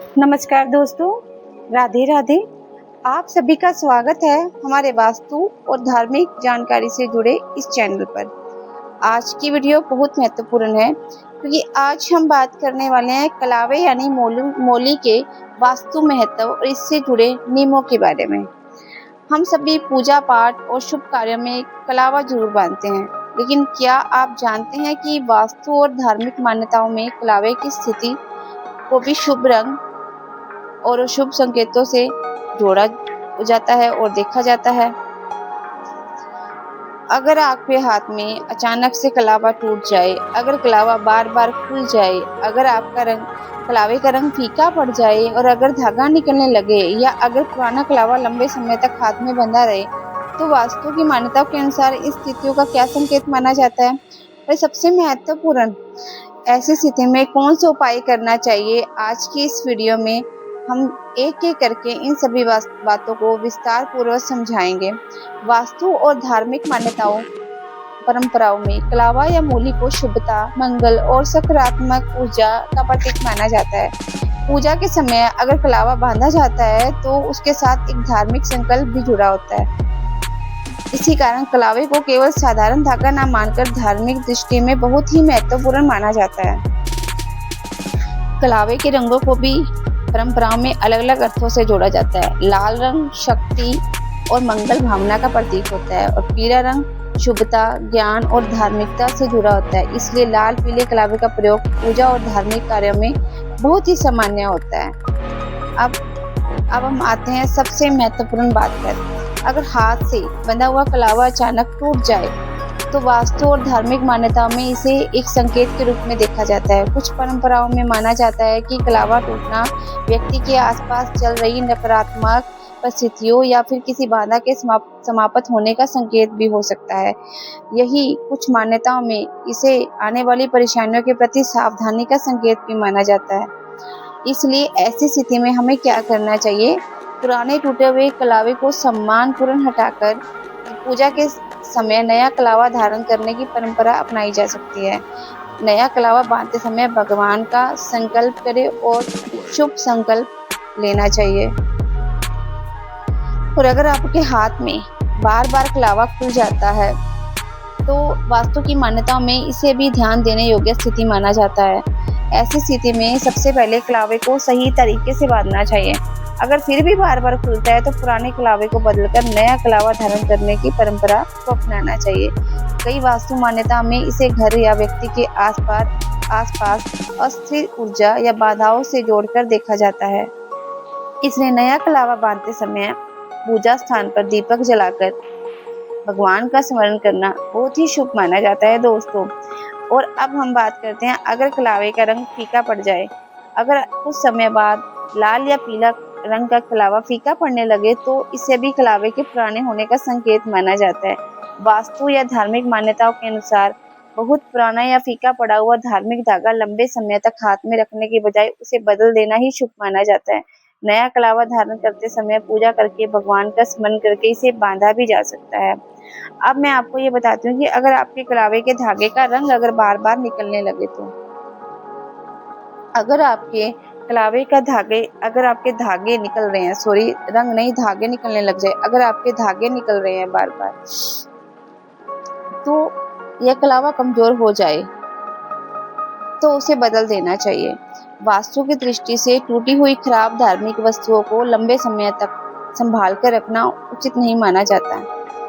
नमस्कार दोस्तों, राधे राधे। आप सभी का स्वागत है हमारे वास्तु और धार्मिक जानकारी से जुड़े इस चैनल पर। आज की वीडियो बहुत महत्वपूर्ण है क्योंकि आज हम बात करने वाले हैं कलावे यानी मोली के वास्तु महत्व और इससे जुड़े नियमों के बारे में। हम सभी पूजा पाठ और शुभ कार्यों में कलावा जरूर बांधते हैं, लेकिन क्या आप जानते हैं कि वास्तु और धार्मिक मान्यताओं में कलावे की स्थिति को भी शुभ रंग और शुभ संकेतों से जोड़ा जाता है और देखा जाता है। अगर आपके हाथ में अचानक से कलावा टूट जाए, अगर कलावा बार बार खुल जाए, अगर आपका कलावे का रंग फीका पड़ जाए और अगर धागा निकलने लगे या अगर पुराना कलावा लंबे समय तक हाथ में बंधा रहे, तो वास्तु की मान्यताओं के अनुसार इस स्थितियों का क्या संकेत माना जाता है। और सबसे महत्वपूर्ण, ऐसी स्थिति में कौन सा उपाय करना चाहिए, आज की इस वीडियो में हम एक एक करके इन सभी बातों को विस्तार पूर्वक समझाएंगे। वास्तु और धार्मिक मान्यताओं परंपराओं में कलावा या मूली को शुभता, मंगल और सकारात्मक ऊर्जा का प्रतीक माना जाता है। पूजा के समय अगर कलावा बांधा जाता है तो उसके साथ एक धार्मिक संकल्प भी जुड़ा होता है। इसी कारण कलावे को केवल साधारण धागा न मानकर धार्मिक दृष्टि में बहुत ही महत्वपूर्ण माना जाता है। कलावे के रंगों को भी परंपराओं में अलग अलग अर्थों से जोड़ा जाता है। लाल रंग शक्ति और मंगल भावना का प्रतीक होता है और पीला रंग शुभता, ज्ञान और धार्मिकता से जुड़ा होता है। इसलिए लाल पीले कलावे का प्रयोग पूजा और धार्मिक कार्यों में बहुत ही सामान्य होता है। अब हम आते हैं सबसे महत्वपूर्ण बात पर। अगर हाथ से बंधा हुआ कलावा अचानक टूट जाए तो वास्तु और धार्मिक मान्यताओं में इसे एक संकेत के रूप में देखा जाता है। कुछ परंपराओं में माना जाता है कि कलावा टूटना व्यक्ति के आसपास चल रही नकारात्मक परिस्थितियों या फिर किसी बाधा के समाप्त होने का संकेत भी हो सकता है। यही कुछ मान्यताओं में इसे आने वाली परेशानियों के प्रति सावधानी का संकेत भी माना जाता है। इसलिए ऐसी स्थिति में हमें क्या करना चाहिए? पुराने टूटे हुए कलावे को सम्मानपूर्ण हटाकर पूजा के समय नया कलावा धारण करने की परंपरा अपनाई जा सकती है। नया कलावा बांधते समय भगवान का संकल्प करें और शुभ संकल्प लेना चाहिए। और अगर आपके हाथ में बार बार कलावा खुल जाता है तो वास्तु की मान्यताओं में इसे भी ध्यान देने योग्य स्थिति माना जाता है। ऐसी स्थिति में सबसे पहले कलावे को सही तरीके से बांधना चाहिए। अगर फिर भी बार बार खुलता है तो पुराने कलावे को बदलकर नया कलावा धारण करने की परंपरा को अपनाना चाहिए। कई वास्तु मान्यता में इसे घर या व्यक्ति के आसपास अस्थिर ऊर्जा या बाधाओं से जोड़कर देखा जाता है। इसलिए नया कलावा बांधते समय पूजा स्थान पर दीपक जलाकर भगवान का स्मरण करना बहुत ही शुभ माना जाता है दोस्तों। और अब हम बात करते हैं, अगर कलावे का रंग फीका पड़ जाए, अगर कुछ समय बाद लाल या पीला रंग का कलावा फीका पड़ने लगे तो इसे भी कलावे के पुराने होने का संकेत माना जाता है। वास्तु या धार्मिक मान्यताओं के अनुसार बहुत पुराना या फीका पड़ा हुआ धार्मिक धागा लंबे समय तक हाथ में रखने के बजाय उसे बदल देना ही शुभ माना जाता है। नया कलावा धारण करते समय पूजा करके भगवान का स्मरण करके इसे बांधा भी जा सकता है। अब मैं आपको ये बताती हूँ कि अगर आपके कलावे के धागे का रंग अगर बार बार निकलने लगे तो अगर आपके धागे निकल रहे हैं, रंग नहीं, धागे निकलने लग जाए, अगर आपके धागे निकल रहे हैं बार बार तो यह कलावा कमजोर हो जाए तो उसे बदल देना चाहिए। वास्तु की दृष्टि से टूटी हुई खराब धार्मिक वस्तुओं को लंबे समय तक संभाल कर रखना उचित नहीं माना जाता।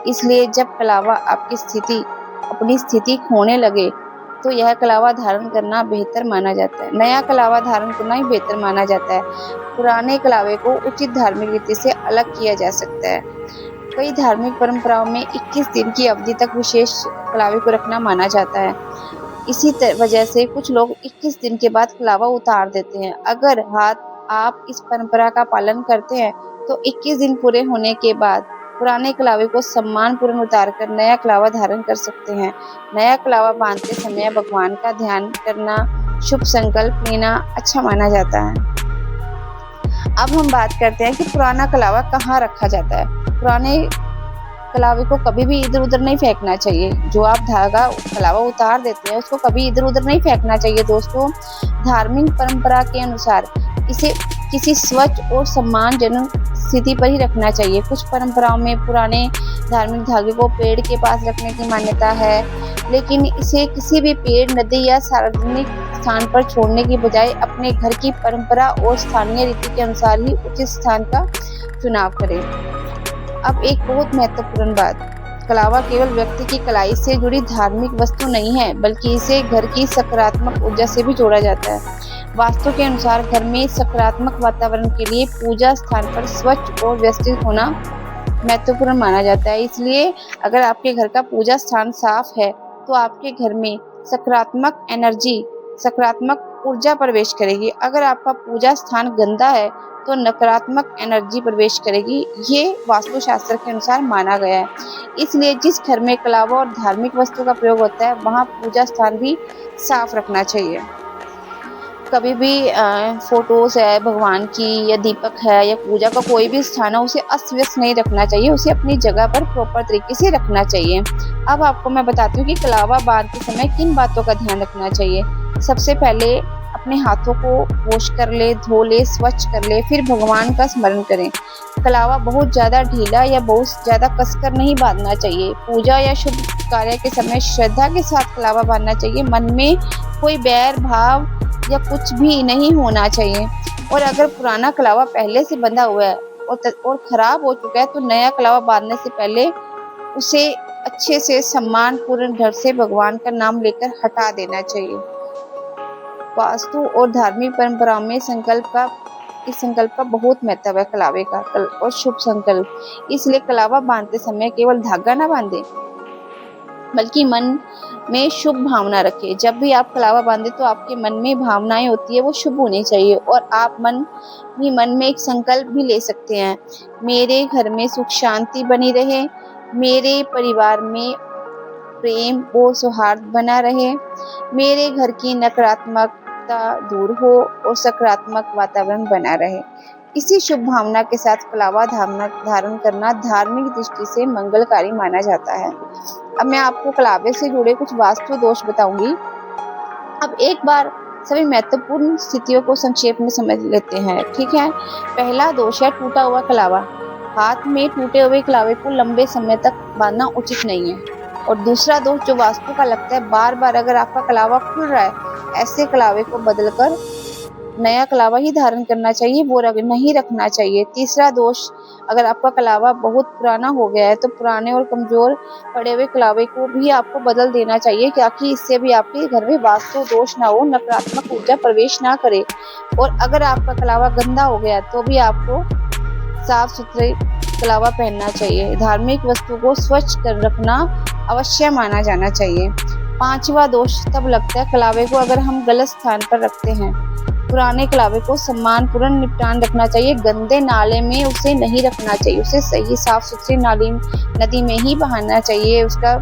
इसलिए जब कलावा अपनी स्थिति खोने लगे तो यह कलावा धारण करना बेहतर माना जाता है। नया कलावा धारण करना ही बेहतर माना जाता है। पुराने कलावे को उचित धार्मिक रीति से अलग किया जा सकता है। कई धार्मिक परंपराओं में 21 दिन की अवधि तक विशेष कलावे को रखना माना जाता है। इसी वजह से कुछ लोग 21 दिन के बाद कलावा उतार देते हैं। अगर आप इस परंपरा का पालन करते हैं तो 21 दिन पूरे होने के बाद पुराने कलावे को सम्मानपूर्ण उतार कर नया कलावा धारण कर सकते हैं। नया कलावा बांधते समय भगवान का ध्यान करना, शुभ संकल्प लेना अच्छा माना जाता है। अब हम बात करते हैं कि पुराना कलावा कहाँ रखा जाता है। पुराने कलावे को कभी भी इधर उधर नहीं फेंकना चाहिए। जो आप कलावा उतार देते हैं उसको कभी इधर उधर नहीं फेंकना चाहिए दोस्तों। धार्मिक परंपरा के अनुसार इसे किसी स्वच्छ और सम्मानजनक स्थिति पर ही रखना चाहिए। कुछ परंपराओं में पुराने धार्मिक धागे को पेड़ के पास रखने की मान्यता है, लेकिन इसे किसी भी पेड़, नदी या सार्वजनिक स्थान पर छोड़ने की बजाय अपने घर की परंपरा और स्थानीय रीति के अनुसार ही उचित स्थान का चुनाव करें। अब एक बहुत महत्वपूर्ण बात, कलावा केवल व्यक्ति की कलाई से जुड़ी धार्मिक वस्तु नहीं है, बल्कि इसे घर की सकारात्मक ऊर्जा से भी जोड़ा जाता है। वास्तु के अनुसार घर में सकारात्मक वातावरण के लिए पूजा स्थान पर स्वच्छ और व्यवस्थित होना महत्वपूर्ण माना जाता है। इसलिए अगर आपके घर का पूजा स्थान साफ है तो आपके घर में सकारात्मक एनर्जी, सकारात्मक ऊर्जा प्रवेश करेगी। अगर आपका पूजा स्थान गंदा है तो नकारात्मक एनर्जी प्रवेश करेगी। ये वास्तुशास्त्र के अनुसार माना गया है। इसलिए जिस घर में कलावा और धार्मिक वस्तु का प्रयोग होता है वहाँ पूजा स्थान भी साफ रखना चाहिए। कभी भी फोटोज है भगवान की या दीपक है या पूजा का कोई भी स्थान है, उसे अस्त व्यस्त नहीं रखना चाहिए, उसे अपनी जगह पर प्रॉपर तरीके से रखना चाहिए। अब आपको मैं बताती हूँ कि कलावा बांधते समय किन बातों का ध्यान रखना चाहिए। सबसे पहले अपने हाथों को वॉश कर ले, धो ले, स्वच्छ कर ले, फिर भगवान का स्मरण करें। कलावा बहुत ज़्यादा ढीला या बहुत ज़्यादा कसकर नहीं बांधना चाहिए। पूजा या शुभ कार्य के समय श्रद्धा के साथ कलावा बांधना चाहिए। मन में कोई बैर भाव या कुछ भी नहीं होना चाहिए। और अगर पुराना कलावा पहले से बंधा हुआ है और खराब हो चुका है तो नया कलावा बांधने से पहले उसे अच्छे से सम्मानपूर्ण ढंग से भगवान का नाम लेकर हटा देना चाहिए। वास्तु और धार्मिक परंपराओं में इस संकल्प का बहुत महत्व है, कलावे का और शुभ संकल्प। इसलिए कलावा बांधते समय केवल धागा ना बांधे, बल्कि मन में शुभ भावना रखें। जब भी आप कलावा बांधे तो आपके मन में भावनाएं होती है वो शुभ होनी चाहिए। और आप मन में एक संकल्प भी ले सकते हैं, मेरे घर में सुख शांति बनी रहे, मेरे परिवार में प्रेम और सौहार्द बना रहे, मेरे घर की नकारात्मकता दूर हो और सकारात्मक वातावरण बना रहे। इसी शुभ भावना के साथ कलावा धारण करना धार्मिक दृष्टि से मंगलकारी माना जाता है। अब मैं आपको कलावे से जुड़े कुछ वास्तु दोष बताऊंगी। अब एक बार सभी महत्वपूर्ण स्थितियों को संक्षेप में समझ लेते हैं, ठीक है। पहला दोष है टूटा हुआ कलावा। हाथ में टूटे हुए कलावे को लंबे समय तक बांधना उचित नहीं है। और दूसरा दोष जो वास्तु का लगता है, बार बार अगर आपका कलावा खुल रहा है, ऐसे कलावे को बदलकर नया कलावा ही धारण करना चाहिए, वो नहीं रखना चाहिए। तीसरा दोष, अगर आपका कलावा बहुत पुराना हो गया है तो पुराने और कमजोर पड़े हुए कलावे को भी आपको बदल देना चाहिए, ताकि इससे भी आपके घर में वास्तु दोष ना हो, नकारात्मक ऊर्जा प्रवेश ना करे। और अगर आपका कलावा गंदा हो गया तो भी आपको साफ सुथरे कलावा पहनना चाहिए। धार्मिक वस्तु को स्वच्छ कर रखना अवश्य माना जाना चाहिए। पांचवा दोष तब लगता है कलावे को अगर हम गलत स्थान पर रखते हैं। पुराने कलावे को सम्मानपूर्ण निपटान रखना चाहिए, गंदे नाले में उसे नहीं रखना चाहिए, उसे सही साफ सुथरी नदी में ही बहाना चाहिए, उसका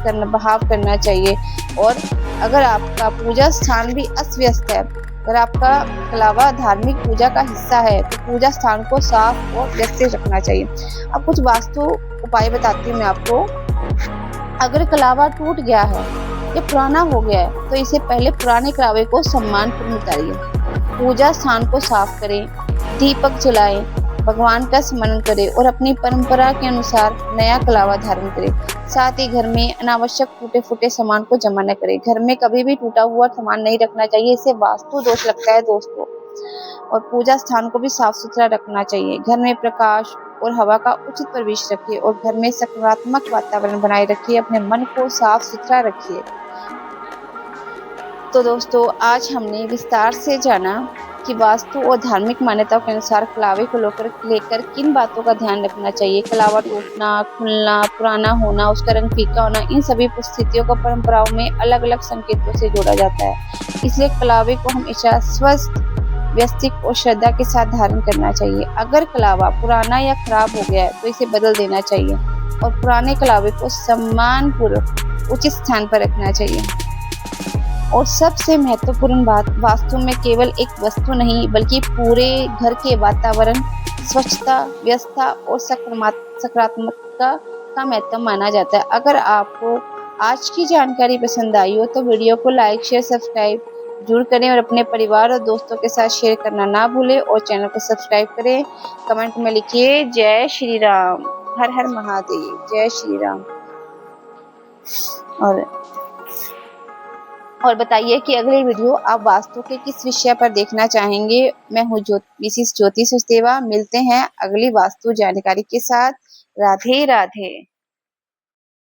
बहाव करना चाहिए। और अगर आपका पूजा स्थान भी अस्त व्यस्त है, अगर आपका कलावा धार्मिक पूजा का हिस्सा है तो पूजा स्थान को साफ और व्यवस्थित रखना चाहिए। अब कुछ वास्तु उपाय बताती हूँ मैं आपको। अगर कलावा टूट गया है या पुराना हो गया है तो इसे पहले पुराने कलावे को सम्मानपूर्ण उतारिए, पूजा स्थान को साफ करें, दीपक जलाएं, भगवान का स्मरण करें और अपनी परंपरा के अनुसार नया कलावा धारण करें। साथ ही घर में अनावश्यक टूटे फूटे सामान को जमा न करें। घर में कभी भी टूटा हुआ सामान नहीं रखना चाहिए, इससे वास्तु दोष लगता है दोस्तों। और पूजा स्थान को भी साफ सुथरा रखना चाहिए। घर में प्रकाश और हवा का उचित प्रवेश रखिए और घर में सकारात्मक वातावरण बनाए रखिए। अपने मन को साफ सुथरा रखिए। तो दोस्तों, आज हमने विस्तार से जाना कि वास्तु और धार्मिक मान्यताओं के अनुसार कलावे को लेकर किन बातों का ध्यान रखना चाहिए। कलावा टूटना, खुलना, पुराना होना, उसका रंग फीका होना, इन सभी परिस्थितियों को परंपराओं में अलग अलग संकेतों से जोड़ा जाता है। इसलिए कलावे को हमेशा स्वस्थ, व्यवस्थित और श्रद्धा के साथ धारण करना चाहिए। अगर कलावा पुराना या खराब हो गया है तो इसे बदल देना चाहिए और पुराने कलावे को सम्मानपूर्वक उचित स्थान पर रखना चाहिए। और सबसे महत्वपूर्ण बात, वास्तु में केवल एक वस्तु नहीं बल्कि पूरे घर के वातावरण, स्वच्छता, व्यवस्था और सकारात्मकता का महत्व माना जाता है। अगर आपको आज की जानकारी पसंद आई हो तो वीडियो को लाइक, शेयर, सब्सक्राइब जरूर करें और अपने परिवार और दोस्तों के साथ शेयर करना ना भूलें और चैनल को सब्सक्राइब करें। कमेंट में लिखिए जय श्री राम, हर हर महादेव, जय श्री राम। और बताइए कि अगली वीडियो आप वास्तु के किस विषय पर देखना चाहेंगे। मैं हूँ मिसिस ज्योति सचदेवा। मिलते हैं अगली वास्तु जानकारी के साथ। राधे राधे।